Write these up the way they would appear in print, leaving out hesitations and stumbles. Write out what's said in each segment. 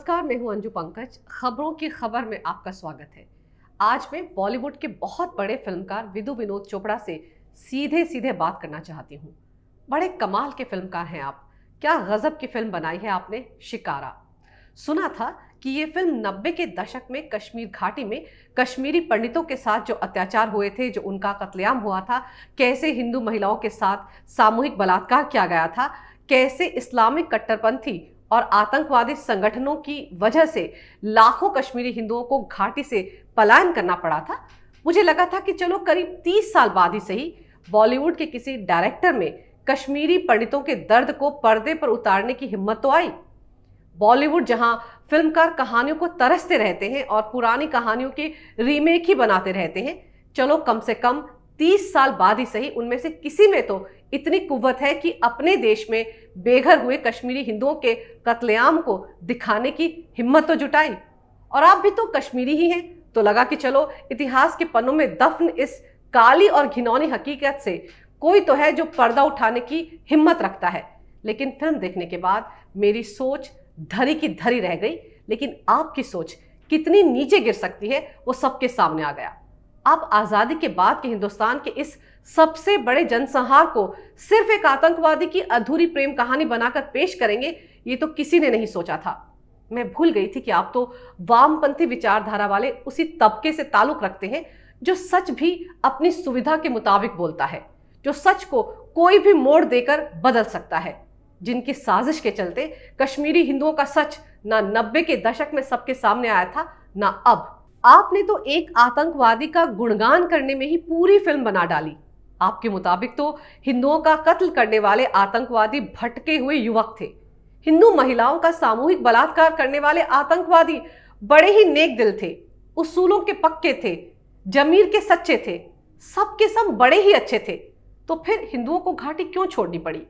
नमस्कार, मैं हूं अंजू पंकज। खबरों की खबर में आपका स्वागत है। आज मैं बॉलीवुड के बहुत बड़े फिल्मकार विदु विनोद चोपड़ा से सीधे सीधे बात करना चाहती हूं। बड़े कमाल के फिल्मकार हैं आप। क्या गजब की फिल्म बनाई है आपने, शिकारा। सुना था कि ये फिल्म 90 के दशक में कश्मीर घाटी में कश्मीरी पंडितों के साथ जो अत्याचार हुए थे, जो उनका कत्लेआम हुआ था, कैसे हिंदू महिलाओं के साथ सामूहिक बलात्कार किया गया था, कैसे इस्लामिक कट्टरपंथी और आतंकवादी संगठनों की वजह से लाखों कश्मीरी हिंदुओं को घाटी से पलायन करना पड़ा था। मुझे लगा था कि चलो करीब 30 साल बाद ही सही बॉलीवुड के किसी डायरेक्टर में कश्मीरी पंडितों के दर्द को पर्दे पर उतारने की हिम्मत तो आई। बॉलीवुड जहां फिल्मकार कहानियों को तरसते रहते हैं और पुरानी कहानियों के रीमेक ही बनाते रहते हैं, चलो कम से कम 30 साल बाद ही सही उनमें से किसी में तो इतनी कुव्वत है कि अपने देश में बेघर हुए कश्मीरी हिंदुओं के कत्लेआम को दिखाने की हिम्मत तो जुटाई। और आप भी तो कश्मीरी ही हैं, तो लगा कि चलो इतिहास के पन्नों में दफन इस काली और घिनौनी हकीकत से कोई तो है जो पर्दा उठाने की हिम्मत रखता है। लेकिन फिल्म देखने के बाद मेरी सोच धरी की धरी रह गई, लेकिन आपकी सोच कितनी नीचे गिर सकती है वो सबके सामने आ गया। आप आजादी के बाद के हिंदुस्तान के इस सबसे बड़े जनसंहार को सिर्फ एक आतंकवादी की अधूरी प्रेम कहानी बनाकर पेश करेंगे, ये तो किसी ने नहीं सोचा था। मैं भूल गई थी कि आप तो वामपंथी विचारधारा वाले उसी तबके से ताल्लुक रखते हैं जो सच भी अपनी सुविधा के मुताबिक बोलता है, जो सच को कोई भी मोड़ देकर बदल सकता है, जिनकी साजिश के चलते कश्मीरी हिंदुओं का सच ना 90 के दशक में सबके सामने आया था, ना अब। आपने तो एक आतंकवादी का गुणगान करने में ही पूरी फिल्म बना डाली। आपके मुताबिक तो हिंदुओं का कत्ल करने वाले आतंकवादी भटके हुए युवक थे। हिंदू महिलाओं का सामूहिक बलात्कार करने वाले आतंकवादी बड़े ही नेक दिल थे, उसूलों के पक्के थे, जमीर के सच्चे थे, सबके सब बड़े ही अच्छे थे। तो फिर हिंदुओं को घाटी क्यों छोड़नी पड़ी?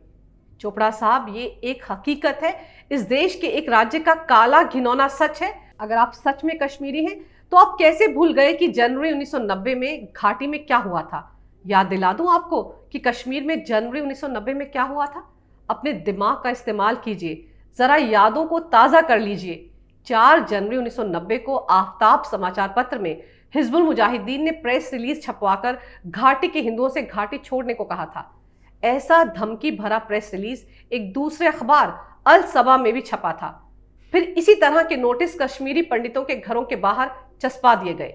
चोपड़ा साहब, ये एक हकीकत है, इस देश के एक राज्य का काला घिनौना सच है। अगर आप सच में कश्मीरी हैं तो आप कैसे भूल गए कि जनवरी 1990 में घाटी में क्या हुआ था? याद दिला दूं आपको कि कश्मीर में जनवरी 1990 में क्या हुआ था। अपने दिमाग का इस्तेमाल कीजिए, जरा यादों को ताज़ा कर लीजिए। 4 जनवरी 1990 को आफ्ताब समाचार पत्र में हिजबुल मुजाहिदीन ने प्रेस रिलीज छपवाकर घाटी के हिंदुओं से घाटी छोड़ने को कहा था। ऐसा धमकी भरा प्रेस रिलीज एक दूसरे अखबार अल सबा में भी छपा था। फिर इसी तरह के नोटिस कश्मीरी पंडितों के घरों के बाहर चस्पा दिए गए।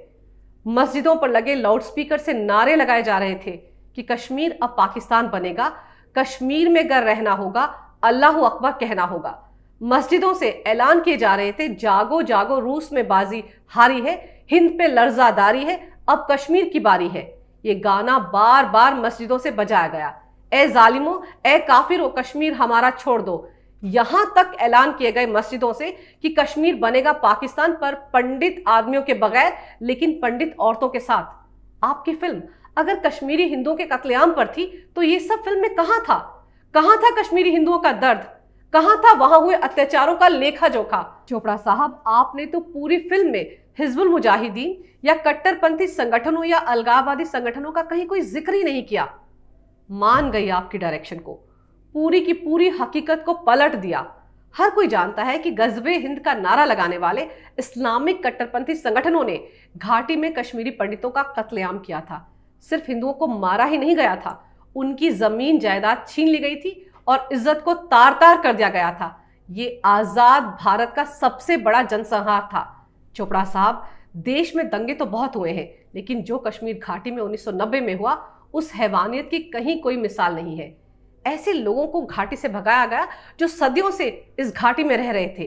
मस्जिदों पर लगे लाउडस्पीकर से नारे लगाए जा रहे थे कि कश्मीर अब पाकिस्तान बनेगा, कश्मीर में गर रहना होगा, अल्लाहू अकबर कहना होगा। मस्जिदों से ऐलान किए जा रहे थे, जागो जागो, रूस में बाजी हारी है, हिंद पे लर्जादारी है, अब कश्मीर की बारी है। ये गाना बार बार मस्जिदों से बजाया गया। ए जालिमो, ए काफिरो, कश्मीर हमारा छोड़ दो। यहां तक ऐलान किए गए मस्जिदों से कि कश्मीर बनेगा पाकिस्तान, पर पंडित आदमियों के बगैर, लेकिन पंडित औरतों के साथ। आपकी फिल्म अगर कश्मीरी हिंदुओं के कत्लेआम पर थी तो ये सब फिल्म में कहां था? कहां था कश्मीरी हिंदुओं का दर्द? कहां था वहां हुए अत्याचारों का लेखा जोखा? चोपड़ा साहब, आपने तो पूरी फिल्म में हिजबुल मुजाहिदीन या कट्टरपंथी संगठनों या अलगाववादी संगठनों का कहीं कोई जिक्र ही नहीं किया। मान गई आपकी डायरेक्शन को, पूरी की पूरी हकीकत को पलट दिया। हर कोई जानता है कि गजबे हिंद का नारा लगाने वाले इस्लामिक कट्टरपंथी संगठनों ने घाटी में कश्मीरी पंडितों का कत्लेआम किया था। सिर्फ हिंदुओं को मारा ही नहीं गया था, उनकी जमीन जायदाद छीन ली गई थी और इज्जत को तार तार कर दिया गया था। ये आजाद भारत का सबसे बड़ा जनसंहार था। चोपड़ा साहब, देश में दंगे तो बहुत हुए हैं, लेकिन जो कश्मीर घाटी में 1990 में हुआ, उस हैवानियत की कहीं कोई मिसाल नहीं है। ऐसे लोगों को घाटी से भगाया गया जो सदियों से इस घाटी में रह रहे थे।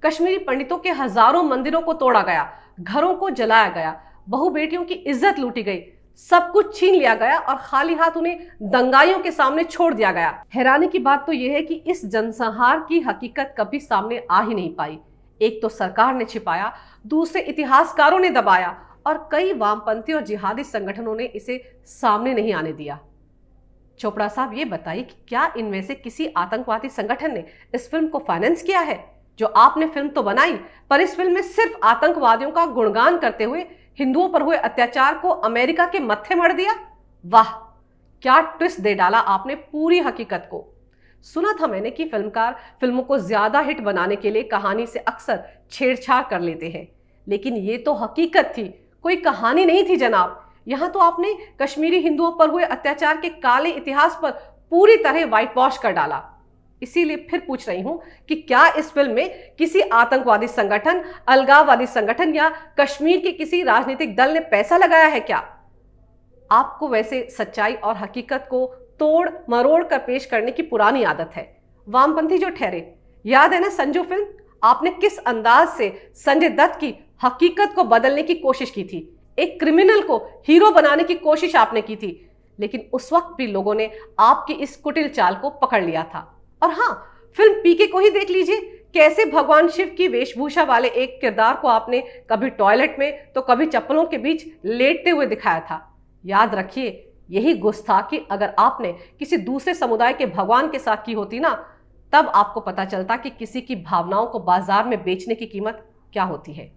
कश्मीरी पंडितों के हजारों मंदिरों को तोड़ा गया, घरों को जलाया गया, बहू बेटियों की इज्जत लूटी गई, सब कुछ छीन लिया गया और खाली हाथ उन्हें दंगाइयों के सामने छोड़ दिया गया। हैरानी की बात तो यह है कि इस जनसंहार की हकीकत कभी सामने आ ही नहीं पाई। एक तो सरकार ने छिपाया, दूसरे इतिहासकारों ने दबाया और कई वामपंथी और जिहादी संगठनों ने इसे सामने नहीं आने दिया। चोपड़ा साहब, ये बताइए कि क्या इनमें से किसी आतंकवादी संगठन ने इस फिल्म को फाइनेंस किया है? जो आपने फिल्म तो बनाई, पर इस फिल्म में सिर्फ आतंकवादियों का गुणगान करते हुए हिंदुओं पर हुए अत्याचार को अमेरिका के मत्थे मढ़ दिया। वाह, क्या ट्विस्ट दे डाला आपने पूरी हकीकत को। सुना था मैंने कि फिल्मकार फिल्मों को ज्यादा हिट बनाने के लिए कहानी से अक्सर छेड़छाड़ कर लेते हैं, लेकिन ये तो हकीकत थी, कोई कहानी नहीं थी जनाब। यहाँ तो आपने कश्मीरी हिंदुओं पर हुए अत्याचार के काले इतिहास पर पूरी तरह व्हाइट वॉश कर डाला। इसीलिए फिर पूछ रही हूं कि क्या इस फिल्म में किसी आतंकवादी संगठन, अलगाववादी संगठन या कश्मीर के किसी राजनीतिक दल ने पैसा लगाया है क्या? आपको वैसे सच्चाई और हकीकत को तोड़ मरोड़ कर पेश करने की पुरानी आदत है, वामपंथी जो ठहरे। याद है ना संजू फिल्म, आपने किस अंदाज से संजय दत्त की हकीकत को बदलने की कोशिश की थी, एक क्रिमिनल को हीरो बनाने की कोशिश आपने की थी, लेकिन उस वक्त भी लोगों ने आपकी इस कुटिल चाल को पकड़ लिया था। और हाँ, फिल्म पीके को ही देख लीजिए, कैसे भगवान शिव की वेशभूषा वाले एक किरदार को आपने कभी टॉयलेट में तो कभी चप्पलों के बीच लेटते हुए दिखाया था। याद रखिए, यही गुस्ताखी अगर आपने किसी दूसरे समुदाय के भगवान के साथ की होती ना, तब आपको पता चलता कि किसी की भावनाओं को बाजार में बेचने की कीमत क्या होती है।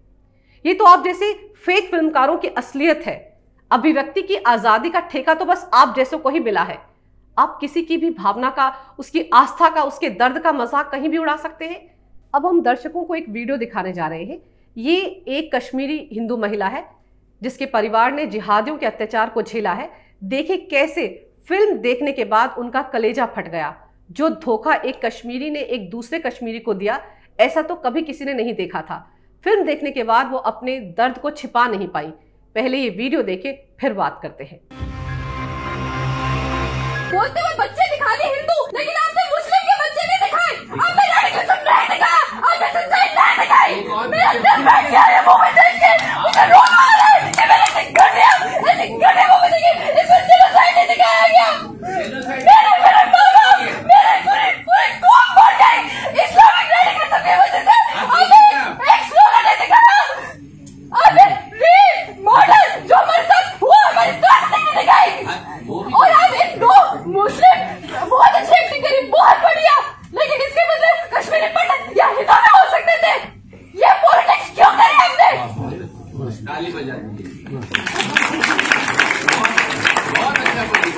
ये तो आप जैसे फेक फिल्मकारों की असलियत है। अभिव्यक्ति की आजादी का ठेका तो बस आप जैसों को ही मिला है। आप किसी की भी भावना का, उसकी आस्था का, उसके दर्द का मजाक कहीं भी उड़ा सकते हैं। अब हम दर्शकों को एक वीडियो दिखाने जा रहे हैं। ये एक कश्मीरी हिंदू महिला है जिसके परिवार ने जिहादियों के अत्याचार को झेला है। देखिए कैसे फिल्म देखने के बाद उनका कलेजा फट गया। जो धोखा एक कश्मीरी ने एक दूसरे कश्मीरी को दिया, ऐसा तो कभी किसी ने नहीं देखा था। फिल्म देखने के बाद वो अपने दर्द को छिपा नहीं पाई। पहले ये वीडियो देखे फिर बात करते हैं। बोलते हुए बच्चे दिखा दिए हिंदू, लेकिन आपने मुस्लिम के बच्चे नहीं दिखाए। आपने लड़की को सब नहीं दिखाया, आपने सच्चाई नहीं दिखाई। मेरा दिल बैठ गया है वो में देख के, मुझे रोना आ रहा है कि मैंने ऐसी घटिया वो में देखी, इसमें जेनोसाइड नहीं दिखाया गया। मेरे बाबा, मेरे पूरी कौम मर गई इस्लामिक रेडिकलिज्म की वजह से। आपने एक स्लोगन नहीं दिखाया, आपने रेप मर्डर जो हमारे साथ हुआ हमारी क्लास नहीं दिखाई। और आप एक दो मुस्लिम बहुत अच्छी एक्टिंग करी, बहुत बढ़िया, लेकिन इसके बदले कश्मीरी पंडित या हिंदू में हो सकते थे। ये पॉलिटिक्स क्यों करी हमने?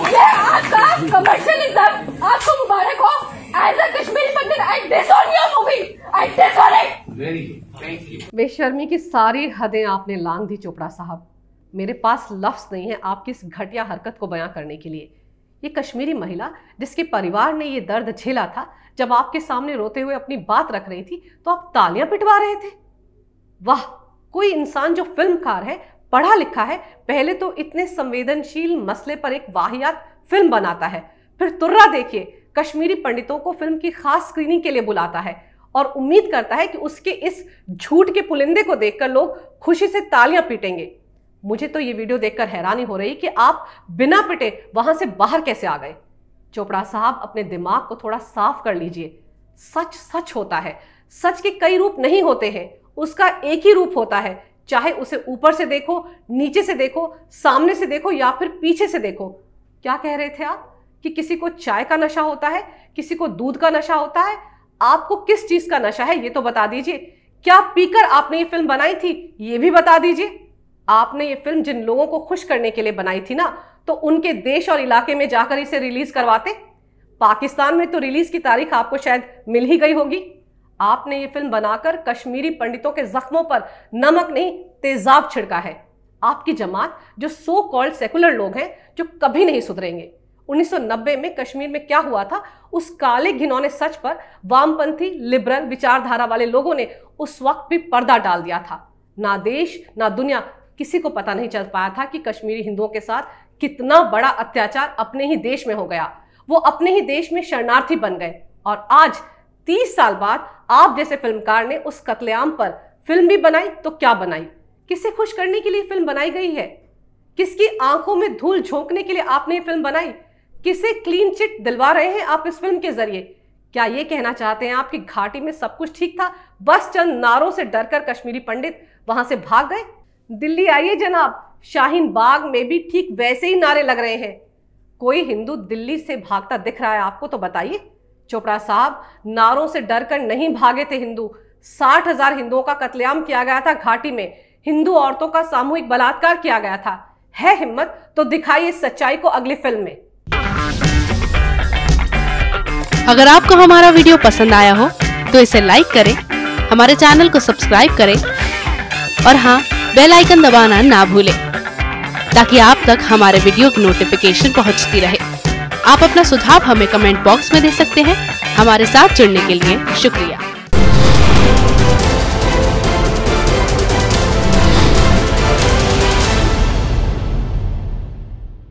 ये आपका कमर्शियलिज्म, आपको मुबारक हो। As a Kashmiri Pandit I disown your movie, I disown it. Very good, thank you. बेशर्मी की सारी हदें आपने लांघ दी चोपड़ा साहब। मेरे पास लफ्ज नहीं है आपकी इस घटिया हरकत को बयां करने के लिए। ये कश्मीरी महिला जिसके परिवार ने ये दर्द झेला था, जब आपके सामने रोते हुए अपनी बात रख रही थी तो आप तालियां पिटवा रहे थे। वाह, कोई इंसान जो फिल्मकार है, पढ़ा लिखा है, पहले तो इतने संवेदनशील मसले पर एक वाहियात फिल्म बनाता है, फिर तुर्रा देखिए कश्मीरी पंडितों को फिल्म की खास स्क्रीनिंग के लिए बुलाता है और उम्मीद करता है कि उसके इस झूठ के पुलिंदे को देखकर लोग खुशी से तालियां पीटेंगे। मुझे तो ये वीडियो देखकर हैरानी हो रही कि आप बिना पिटे वहां से बाहर कैसे आ गए। चोपड़ा साहब, अपने दिमाग को थोड़ा साफ कर लीजिए। सच सच होता है, सच के कई रूप नहीं होते हैं, उसका एक ही रूप होता है। चाहे उसे ऊपर से देखो, नीचे से देखो, सामने से देखो या फिर पीछे से देखो। क्या कह रहे थे आप कि किसी को चाय का नशा होता है, किसी को दूध का नशा होता है? आपको किस चीज का नशा है ये तो बता दीजिए। क्या पीकर आपने ये फिल्म बनाई थी ये भी बता दीजिए। आपने ये फिल्म जिन लोगों को खुश करने के लिए बनाई थी ना, तो उनके देश और इलाके में जाकर इसे रिलीज करवाते। पाकिस्तान में तो रिलीज की तारीख आपको शायद मिल ही गई होगी। आपने ये फिल्म बनाकर कश्मीरी पंडितों के जख्मों पर नमक नहीं तेजाब छिड़का है। आपकी जमात जो सो कॉल्ड सेकुलर लोग हैं, जो कभी नहीं सुधरेंगे। 1990 में कश्मीर में क्या हुआ था, उस काले घिनौने सच पर वामपंथी लिबरल विचारधारा वाले लोगों ने उस वक्त भी पर्दा डाल दिया था। ना देश ना दुनिया किसी को पता नहीं चल पाया था कि कश्मीरी हिंदुओं के साथ कितना बड़ा अत्याचार अपने ही देश में हो गया। वो अपने ही देश में शरणार्थी बन गए और आज 30 साल बाद आप जैसे फिल्मकार ने उस कत्लेआम पर फिल्म भी बनाई तो क्या बनाई? किसे खुश करने के लिए फिल्म बनाई गई है? किसकी आंखों में धूल झोंकने के लिए आपने ये फिल्म बनाई? किसे क्लीन चिट दिलवा रहे हैं आप इस फिल्म के जरिए? क्या ये कहना चाहते हैं आप कि घाटी में सब कुछ ठीक था, बस चंद नारों से डरकर कश्मीरी पंडित वहां से भाग गए? दिल्ली आइए जनाब, शाहीन बाग में भी ठीक वैसे ही नारे लग रहे हैं। कोई हिंदू दिल्ली से भागता दिख रहा है आपको तो बताइए। चोपड़ा साहब, नारों से डरकर नहीं भागे थे हिंदू। 60,000 हिंदुओं का कत्लेआम किया गया था घाटी में, हिंदू औरतों का सामूहिक बलात्कार किया गया था। है हिम्मत तो दिखाइए सच्चाई को अगली फिल्म में। अगर आपको हमारा वीडियो पसंद आया हो तो इसे लाइक करें, हमारे चैनल को सब्सक्राइब करें और हाँ, बेल आइकन दबाना ना भूलें ताकि आप तक हमारे वीडियो की नोटिफिकेशन पहुंचती रहे। आप अपना सुझाव हमें कमेंट बॉक्स में दे सकते हैं। हमारे साथ जुड़ने के लिए शुक्रिया।